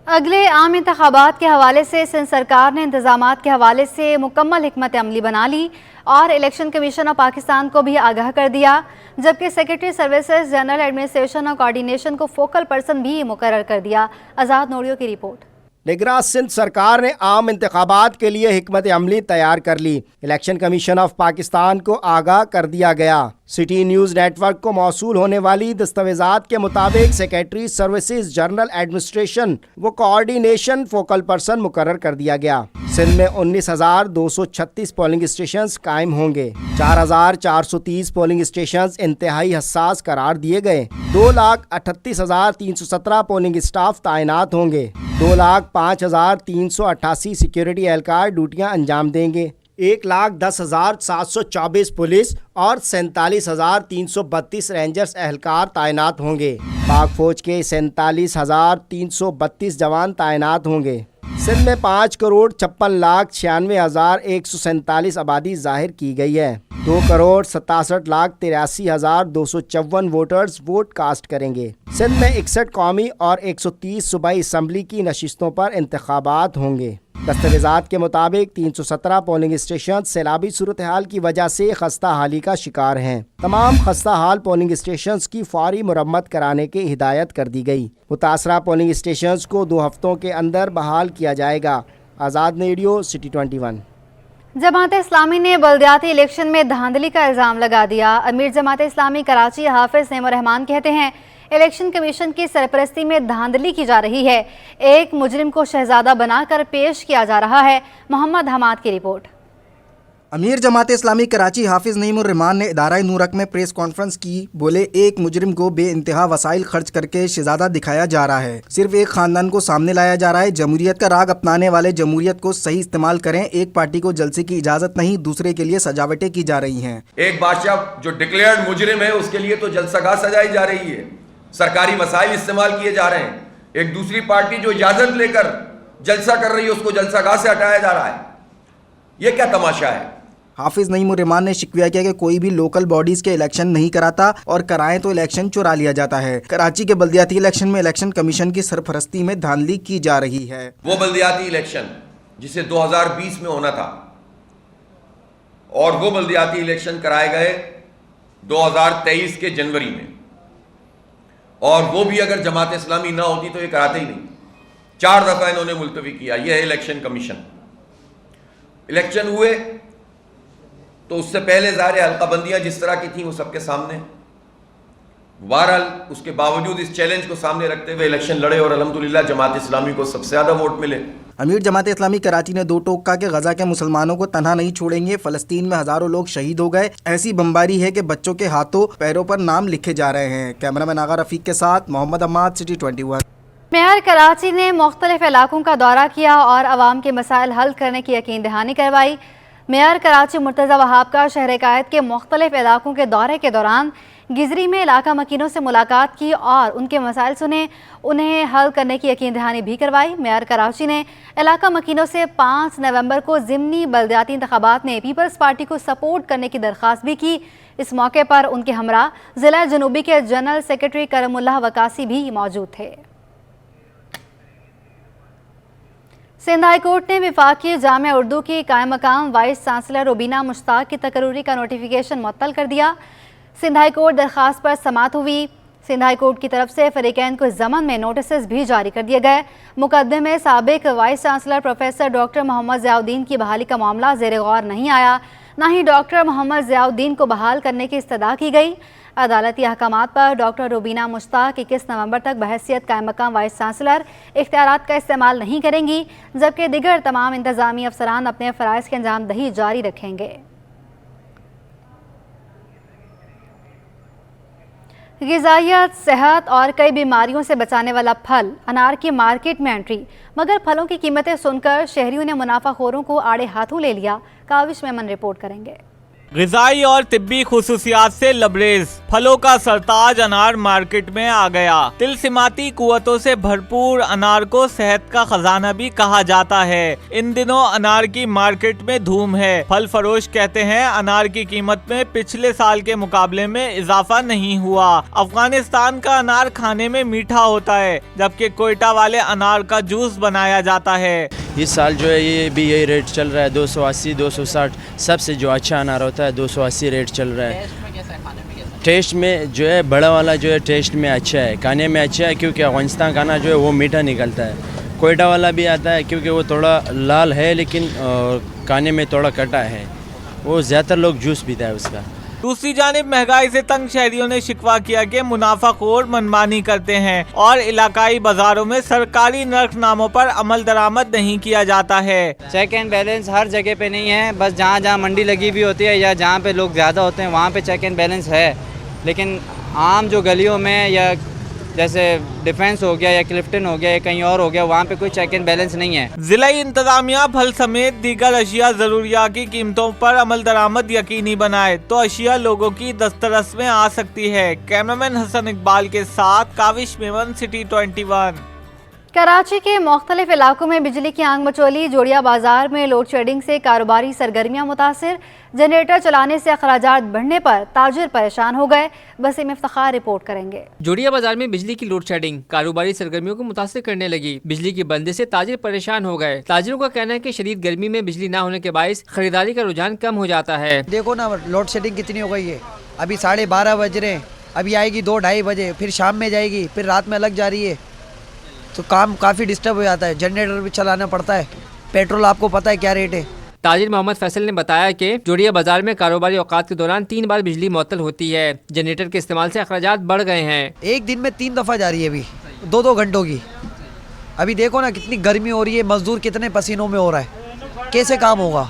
اگلے عام انتخابات کے حوالے سے سندھ سرکار نے انتظامات کے حوالے سے مکمل حکمت عملی بنا لی اور الیکشن کمیشن آف پاکستان کو بھی آگاہ کر دیا، جبکہ سیکرٹری سروسز جنرل ایڈمنسٹریشن اور کوارڈینیشن کو فوکل پرسن بھی مقرر کر دیا۔ آزاد نوڑیو کی رپورٹ۔ نگراں سندھ سرکار نے عام انتخابات کے لیے حکمت عملی تیار کر لی، الیکشن کمیشن آف پاکستان کو آگاہ کر دیا گیا۔ سٹی نیوز نیٹ ورک کو موصول ہونے والی دستاویزات کے مطابق سیکرٹری سروسز جنرل ایڈمنسٹریشن و کوارڈینیشن فوکل پرسن مقرر کر دیا گیا۔ سندھ میں 19,236 پولنگ اسٹیشنز قائم ہوں گے، 4,430 پولنگ اسٹیشنز انتہائی حساس قرار دیے گئے، 2,38,317 پولنگ اسٹاف تعینات ہوں گے، 2,05,388 سیکیورٹی اہلکار ڈیوٹیاں انجام دیں گے، 1,10,724 پولیس اور 47,332 رینجرز اہلکار تعینات ہوں گے۔ پاک فوج کے 47,332 جوان تعینات ہوں گے۔ سندھ میں 5,56,96,147 آبادی ظاہر کی گئی ہے۔ 2,67,83,254 ووٹرز ووٹ کاسٹ کریں گے۔ سندھ میں 61 قومی اور 130 صوبائی اسمبلی کی نشستوں پر انتخابات ہوں گے۔ دستاویزات کے مطابق 317 پولنگ اسٹیشن سیلابی صورتحال کی وجہ سے خستہ حالی کا شکار ہیں۔ تمام خستہ حال پولنگ اسٹیشنز کی فوری مرمت کرانے کی ہدایت کر دی گئی۔ متاثرہ پولنگ اسٹیشنز کو 2 ہفتوں کے اندر بحال کیا جائے گا۔ آزاد ریڈیو، سٹی 21۔ جماعت اسلامی نے بلدیاتی الیکشن میں دھاندلی کا الزام لگا دیا۔ امیر جماعت اسلامی کراچی حافظ نعیم الرحمان کہتے ہیں الیکشن کمیشن کی سرپرستی میں دھاندلی کی جا رہی ہے، ایک مجرم کو شہزادہ بنا کر پیش کیا جا رہا ہے۔ محمد حماد کی رپورٹ۔ امیر جماعت اسلامی کراچی حافظ نعیم الرحمان نے ادارہ نورک میں پریس کانفرنس کی، بولے ایک مجرم کو بے انتہا وسائل خرچ کر کے شہزادہ دکھایا جا رہا ہے، صرف ایک خاندان کو سامنے لایا جا رہا ہے۔ جمہوریت کا راگ اپنانے والے جمہوریت کو صحیح استعمال کریں، ایک پارٹی کو جلسے کی اجازت نہیں، دوسرے کے لیے سجاوٹیں کی جا رہی ہیں۔ ایک بادشاہ جو ڈکلیئرڈ مجرم ہے اس کے لیے تو جلسہ گاہ سجائی جا رہی ہے، سرکاری وسائل استعمال کیے جا رہے ہیں، ایک دوسری پارٹی جو اجازت لے کر جلسہ کر رہی ہے اس کو جلسہ گاہ سے ہٹایا جا رہا ہے۔ یہ کیا تماشا ہے؟ حافظ نعیم الرحمان نے شکوہ کیا کہ کوئی بھی لوکل باڈیز کے الیکشن نہیں کراتا اور کرائیں تو الیکشن چرا لیا جاتا ہے۔ کراچی کے بلدیاتی الیکشن میں الیکشن کمیشن کی سرپرستی میں دھاندلی کی جا رہی ہے۔ وہ بلدیاتی الیکشن جسے 2020 میں ہونا تھا اور وہ بلدیاتی الیکشن کرائے گئے 2023 کے جنوری میں، اور وہ بھی اگر جماعت اسلامی نہ ہوتی تو یہ کراتے ہی نہیں۔ 4 دفعہ انہوں نے ملتوی کیا۔ یہ ہے الیکشن کمیشن۔ الیکشن ہوئے تو اس سے پہلے ظاہر حلقہ بندیاں جس طرح کی تھیں وہ سب کے سامنے، بہرحال اس کے باوجود اس چیلنج کو سامنے رکھتے ہوئے الیکشن لڑے اور الحمدللہ جماعت اسلامی کو سب سے زیادہ ووٹ ملے۔ امیر جماعت اسلامی کراچی نے 2 ٹوک کہا کہ غزہ کے مسلمانوں کو تنہا نہیں چھوڑیں گے، فلسطین میں ہزاروں لوگ شہید ہو گئے، ایسی بمباری ہے کہ بچوں کے ہاتھوں پیروں پر نام لکھے جا رہے ہیں۔ کیمرہ مین آغا رفیق کے ساتھ محمد حماد، سٹی 21۔ میئر کراچی نے مختلف علاقوں کا دورہ کیا اور عوام کے مسائل حل کرنے کی یقین دہانی کروائی۔ میئر کراچی مرتضی وہاب کا شہر قائد کے مختلف علاقوں کے دورے کے دوران گزری میں علاقہ مکینوں سے ملاقات کی اور ان کے مسائل سنے، انہیں حل کرنے کی یقین دہانی بھی کروائی۔ میئر کراچی نے علاقہ مکینوں سے 5 نومبر کو ضمنی بلدیاتی انتخابات میں پیپلز پارٹی کو سپورٹ کرنے کی درخواست بھی کی۔ اس موقع پر ان کے ہمراہ ضلع جنوبی کے جنرل سیکرٹری کرم اللہ وکاسی بھی موجود تھے۔ سندھ ہائی کورٹ نے وفاقی جامعہ اردو کی قائم مقام وائس چانسلر روبینہ مشتاق کی تقرری کا نوٹیفیکیشن معطل کر دیا۔ سندھ ہائی کورٹ درخواست پر سماعت ہوئی۔ سندھ ہائی کورٹ کی طرف سے فریقین کو اس ضمن میں نوٹسز بھی جاری کر دیے گئے۔ مقدمے میں سابق وائس چانسلر پروفیسر ڈاکٹر محمد ضیاء الدین کی بحالی کا معاملہ زیر غور نہیں آیا، نہ ہی ڈاکٹر محمد ضیاء الدین کو بحال کرنے کی استدعا کی گئی۔ عدالتی احکامات پر ڈاکٹر روبینہ مشتاق 21 نومبر تک بحیثیت قائم مقام وائس چانسلر اختیارات کا استعمال نہیں کریں گی، جبکہ دیگر تمام انتظامی افسران اپنے فرائض کی انجام دہی جاری رکھیں گے۔ غذائیت، صحت اور کئی بیماریوں سے بچانے والا پھل انار کی مارکیٹ میں انٹری، مگر پھلوں کی قیمتیں سن کر شہریوں نے منافع خوروں کو آڑے ہاتھوں لے لیا۔ کاوش میمن رپورٹ کریں گے۔ غذائی اور طبی خصوصیات سے لبریز پھلوں کا سرتاج انار مارکیٹ میں آ گیا۔ تلسماتی قوتوں سے بھرپور انار کو صحت کا خزانہ بھی کہا جاتا ہے۔ ان دنوں انار کی مارکیٹ میں دھوم ہے۔ پھل فروش کہتے ہیں انار کی قیمت میں پچھلے سال کے مقابلے میں اضافہ نہیں ہوا۔ افغانستان کا انار کھانے میں میٹھا ہوتا ہے، جبکہ کوئٹہ والے انار کا جوس بنایا جاتا ہے۔ اس سال جو ہے یہ بھی یہی ریٹ چل رہا ہے، 280 260 سب سے جو اچھا انار ہوتا ہے 280 ریٹ چل رہا ہے۔ ٹیسٹ میں جو ہے بڑا والا جو ہے ٹیسٹ میں اچھا ہے، کھانے میں اچھا ہے، کیونکہ افغانستان کا انار جو ہے وہ میٹھا نکلتا ہے۔ کوئٹہ والا بھی آتا ہے کیونکہ وہ تھوڑا لال ہے لیکن کھانے میں تھوڑا کٹا ہے، وہ زیادہ تر لوگ جوس پیتا ہے اس کا۔ دوسری جانب مہنگائی سے تنگ شہریوں نے شکوہ کیا کہ منافع خور منمانی کرتے ہیں اور علاقائی بازاروں میں سرکاری نرخ ناموں پر عمل درآمد نہیں کیا جاتا ہے۔ چیک اینڈ بیلنس ہر جگہ پہ نہیں ہے، بس جہاں جہاں منڈی لگی ہوئی ہوتی ہے یا جہاں پہ لوگ زیادہ ہوتے ہیں وہاں پہ چیک اینڈ بیلنس ہے، لیکن عام جو گلیوں میں یا جیسے ڈیفینس ہو گیا یا کلفٹن ہو گیا یا کہیں اور ہو گیا وہاں پہ کوئی چیک اینڈ بیلنس نہیں ہے۔ ضلعی انتظامیہ پھل سمیت دیگر اشیاء ضروریات کی قیمتوں پر عمل درآمد یقینی بنائے تو اشیاء لوگوں کی دسترس میں آ سکتی ہے۔ کیمرامین حسن اقبال کے ساتھ کاوش میمن، سٹی 21۔ کراچی کے مختلف علاقوں میں بجلی کی آنگ مچولی، جوڑیا بازار میں لوڈ شیڈنگ سے کاروباری سرگرمیاں متاثر، جنریٹر چلانے سے اخراجات بڑھنے پر تاجر پریشان ہو گئے۔ وسیم افتخار رپورٹ کریں گے۔ جوڑیا بازار میں بجلی کی لوڈ شیڈنگ کاروباری سرگرمیوں کو متاثر کرنے لگی۔ بجلی کی بندش سے تاجر پریشان ہو گئے۔ تاجروں کا کہنا ہے کہ شدید گرمی میں بجلی نہ ہونے کے باعث خریداری کا رجحان کم ہو جاتا ہے۔ دیکھو نا لوڈ شیڈنگ کتنی ہو گئی ہے، ابھی 12:30 بج رہے ہیں، ابھی آئے گی 2-2:30 بجے، پھر شام میں جائے گی، پھر رات میں لگ جا رہی ہے، تو کام کافی ڈسٹرب ہو جاتا ہے۔ جنریٹر بھی چلانا پڑتا ہے، پیٹرول آپ کو پتہ ہے کیا ریٹ ہے۔ تاجر محمد فیصل نے بتایا کہ جوڑیا بازار میں کاروباری اوقات کے دوران 3 بار بجلی معطل ہوتی ہے۔ جنریٹر کے استعمال سے اخراجات بڑھ گئے ہیں۔ ایک دن میں 3 دفعہ جا رہی ہے، ابھی 2-2 گھنٹوں کی۔ ابھی دیکھو نا کتنی گرمی ہو رہی ہے، مزدور کتنے پسینوں میں ہو رہا ہے، کیسے کام ہوگا؟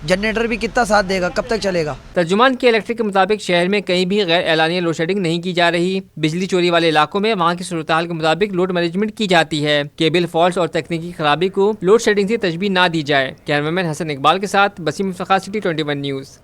جنریٹر بھی کتنا ساتھ دے گا، کب تک چلے گا؟ ترجمان کے الیکٹرک کے مطابق شہر میں کہیں بھی غیر اعلانیہ لوڈ شیڈنگ نہیں کی جا رہی۔ بجلی چوری والے علاقوں میں وہاں کی صورتحال کے مطابق لوڈ مینجمنٹ کی جاتی ہے۔ کیبل فالٹس اور تکنیکی خرابی کو لوڈ شیڈنگ سے تشبیہ نہ دی جائے۔ کیمرامین حسن اقبال کے ساتھ وسیم افتخار، سٹی 21 نیوز۔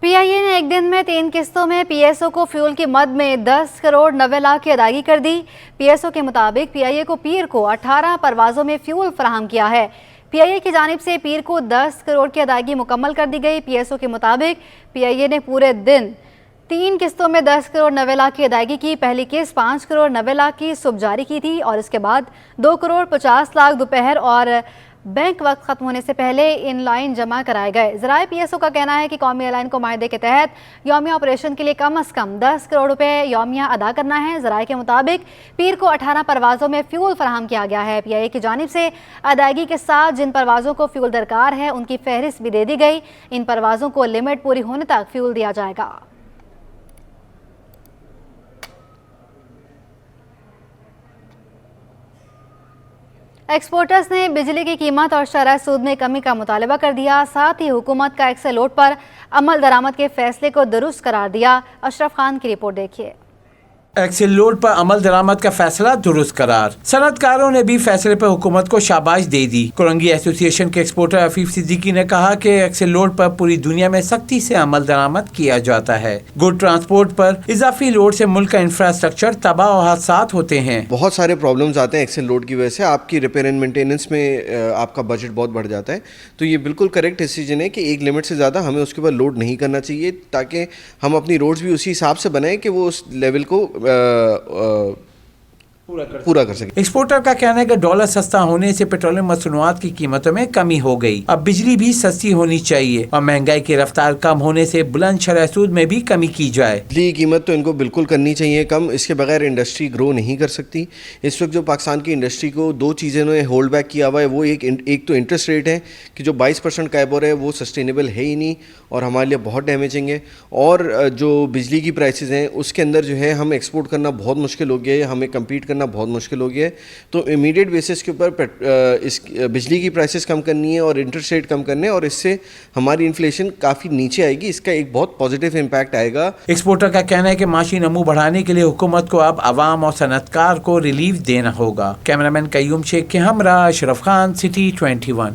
پی آئی اے نے ایک دن میں 3 قسطوں میں پی ایس او کو فیول کی مد میں 10 کروڑ 90 لاکھ کی ادائیگی کر دی۔ پی ایس او کے مطابق پی آئی اے کو پیر کو 18 پروازوں میں فیول فراہم کیا ہے۔ پی آئی اے کی جانب سے پیر کو 10 کروڑ کی ادائیگی مکمل کر دی گئی۔ پی ایس او کے مطابق پی آئی اے نے پورے دن 3 قسطوں میں 10 کروڑ 90 لاکھ کی ادائیگی کی۔ پہلی قسط 5 کروڑ 90 لاکھ کی صبح جاری کی تھی اور اس کے بعد 2 کروڑ 50 لاکھ دوپہر اور بینک وقت ختم ہونے سے پہلے ان لائن جمع کرائے گئے۔ ذرائع پی ایس او کا کہنا ہے کہ قومی ایئر لائن کو معاہدے کے تحت یومیہ آپریشن کے لیے کم از کم 10 کروڑ روپے یومیہ ادا کرنا ہے۔ ذرائع کے مطابق پیر کو 18 پروازوں میں فیول فراہم کیا گیا ہے۔ پی آئی اے کی جانب سے ادائیگی کے ساتھ جن پروازوں کو فیول درکار ہے ان کی فہرست بھی دے دی گئی۔ ان پروازوں کو لمٹ پوری ہونے تک فیول دیا جائے گا۔ ایکسپورٹرز نے بجلی کی قیمت اور شرح سود میں کمی کا مطالبہ کر دیا، ساتھ ہی حکومت کا ایکسل لوڈ پر عمل درآمد کے فیصلے کو درست قرار دیا۔ اشرف خان کی رپورٹ دیکھیے۔ ایکسل لوڈ پر عمل درآمد کا فیصلہ درست قرار۔ صنعت کاروں نے بھی فیصلے پر حکومت کو شاباش دے دی۔ کورنگی ایسوسی ایشن کے ایکسپورٹر عفیف صدیقی نے کہا کہ ایکسل لوڈ پر پوری دنیا میں سختی سے عمل درآمد کیا جاتا ہے۔ گڈ ٹرانسپورٹ پر اضافی لوڈ سے ملک کا انفراسٹرکچر تباہ و حادثات ہوتے ہیں۔ بہت سارے پرابلمز آتے ہیں ایکسل لوڈ کی وجہ سے، آپ کی ریپیئر اینڈ مینٹیننس میں آپ کا بجٹ بہت بڑھ جاتا ہے۔ تو یہ بالکل کریکٹ ڈیسیجن ہے کہ ایک لمٹ سے زیادہ ہمیں اس کے اوپر لوڈ نہیں کرنا چاہیے، تاکہ ہم اپنی روڈز بھی اسی حساب سے بنائیں کہ وہ اس لیول کو پورا کر سکے۔ ایکسپورٹر کا کہنا ہے کہ ڈالر سستا ہونے سے پیٹرولیم مصنوعات کی قیمتوں میں کمی ہو گئی۔ اب بجلی بھی سستی ہونی چاہیے اور مہنگائی کی رفتار کم ہونے سے بلند شرح سود میں بھی کمی کی جائے۔ بجلی کی قیمت تو ان کو بالکل کرنی چاہیے کم، اس کے بغیر انڈسٹری گرو نہیں کر سکتی۔ اس وقت جو پاکستان کی انڈسٹری کو 2 چیزیں نے ہولڈ بیک کیا ہوا ہے، وہ ایک تو انٹرسٹ ریٹ ہے کہ جو 22% کا ایبور ہے وہ سسٹینیبل ہے ہی نہیں اور ہمارے لیے بہت ڈیمیجنگ ہے، اور جو بجلی کی پرائسز ہیں اس کے اندر جو ہے ہم ایکسپورٹ کرنا بہت مشکل ہو گیا ہے، ہمیں کمپیٹ کرنا بہت مشکل ہو گیا ہے۔ تو امیڈیٹ بیسس کے اوپر اس بجلی کی پرائسز کم کرنی ہے اور انٹرسٹ ریٹ کم کرنے، اور اس سے ہماری انفلیشن کافی نیچے آئے گی، اس کا ایک بہت پازیٹیو امپیکٹ آئے گا۔ ایکسپورٹر کا کہنا ہے کہ معاشی نمو بڑھانے کے لیے حکومت کو اب عوام اور صنعت کار کو ریلیف دینا ہوگا۔ کیمرامین قیوم شیخ کے ہمراہ اشرف خان، سٹی 21۔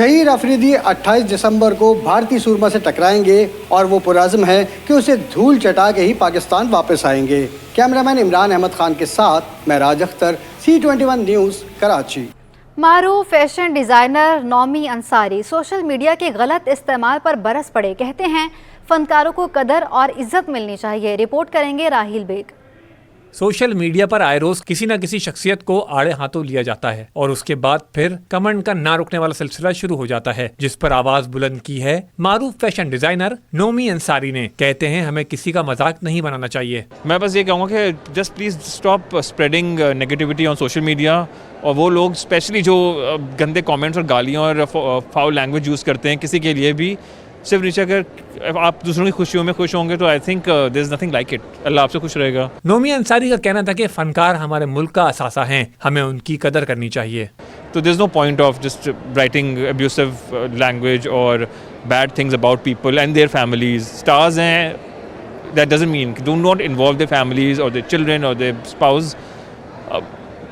شہیر افریدی 28 دسمبر کو بھارتی سورما سے ٹکرائیں گے اور وہ پرعزم ہے کہ اسے دھول چٹا کے ہی پاکستان واپس آئیں گے۔ کیمرامین عمران احمد خان کے ساتھ معراج اختر، C21 نیوز، کراچی۔ معروف fashion designer Nomi Ansari social media کے غلط استعمال پر برس پڑے، کہتے ہیں فنکاروں کو قدر اور عزت ملنی چاہیے۔ رپورٹ کریں گے راہیل بیگ۔ سوشل میڈیا پر آئے روز کسی نہ کسی شخصیت کو آڑے ہاتھوں لیا جاتا ہے اور اس کے بعد پھر کمنٹ کا نہ رکنے والا سلسلہ شروع ہو جاتا ہے، جس پر آواز بلند کی ہے معروف فیشن ڈیزائنر نومی انصاری نے۔ کہتے ہیں ہمیں کسی کا مذاق نہیں بنانا چاہیے۔ میں بس یہ کہوں گا کہ just please stop spreading negativity on social media, اور وہ لوگ اسپیشلی جو گندے کامنٹس اور گالیاں اور فاؤل لینگویج یوز کرتے ہیں کسی کے لیے بھی، صرف نیچے اگر آپ دوسروں کی خوشیوں میں خوش ہوں گے تو I think there is nothing like it. Allah آپ سے خوش رہے گا۔ نومی انصاری کا کہنا تھا کہ فنکار ہمارے ملک کا اثاثہ ہیں، ہمیں ان کی قدر کرنی چاہیے۔ تو there is no point of just writing abusive language اور bad things about people and their families. Stars ہیں، that doesn't mean do not involve their families اور دیئر چلڈرن اور their spouse.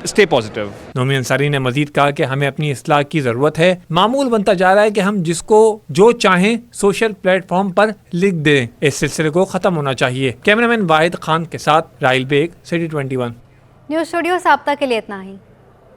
Stay positive. Nomi Ansari نے مزید کہا کہ ہمیں اپنی اصلاح کی ضرورت ہے۔ معمول بنتا جا رہا ہے کہ ہم جس کو جو چاہیں سوشل پلیٹ فارم پر لکھ دیں، اس سلسلے کو ختم ہونا چاہیے۔ کیمرامین واحد خان کے ساتھ Raheel bag, C21 news studio سے اب تک کے لیے اتنا ہی۔